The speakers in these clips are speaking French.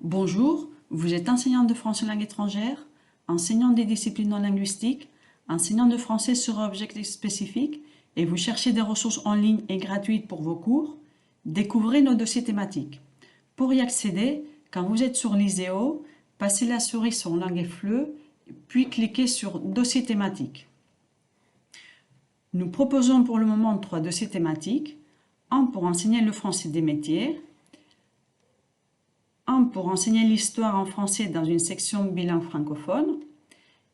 Bonjour, vous êtes enseignant de français langue étrangère, enseignant des disciplines non linguistiques, enseignant de français sur objectifs spécifiques et vous cherchez des ressources en ligne et gratuites pour vos cours. Découvrez nos dossiers thématiques. Pour y accéder, quand vous êtes sur Liseo, passez la souris sur langue et FLE, puis cliquez sur dossier thématique. Nous proposons pour le moment 3 dossiers thématiques, un pour enseigner le français des métiers, un pour enseigner l'histoire en français dans une section bilingue francophone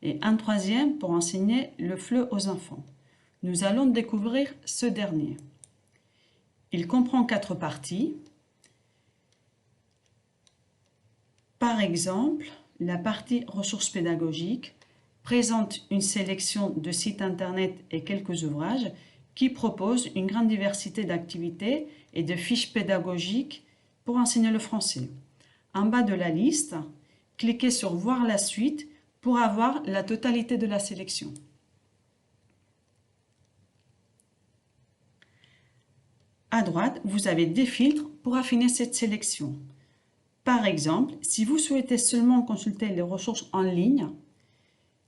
et un troisième pour enseigner le FLE aux enfants. Nous allons découvrir ce dernier. Il comprend 4 parties. Par exemple, la partie ressources pédagogiques présente une sélection de sites internet et quelques ouvrages qui proposent une grande diversité d'activités et de fiches pédagogiques pour enseigner le français. En bas de la liste, cliquez sur « Voir la suite » pour avoir la totalité de la sélection. À droite, vous avez des filtres pour affiner cette sélection. Par exemple, si vous souhaitez seulement consulter les ressources en ligne,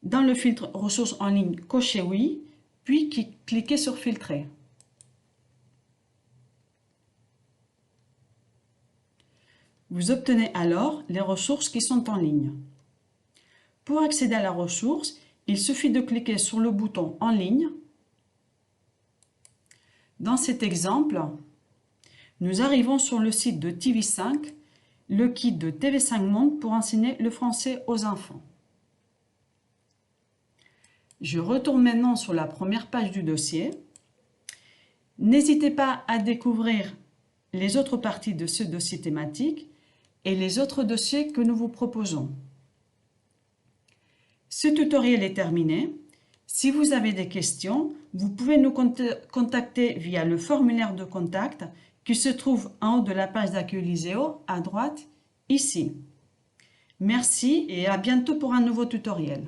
dans le filtre « Ressources en ligne », cochez « Oui », puis cliquez sur « Filtrer ». Vous obtenez alors les ressources qui sont en ligne. Pour accéder à la ressource, il suffit de cliquer sur le bouton « En ligne ». Dans cet exemple, nous arrivons sur le site de TV5, le kit de TV5 Monde pour enseigner le français aux enfants. Je retourne maintenant sur la première page du dossier. N'hésitez pas à découvrir les autres parties de ce dossier thématique et les autres dossiers que nous vous proposons. Ce tutoriel est terminé. Si vous avez des questions, vous pouvez nous contacter via le formulaire de contact qui se trouve en haut de la page d'accueil Liseo, à droite, ici. Merci et à bientôt pour un nouveau tutoriel.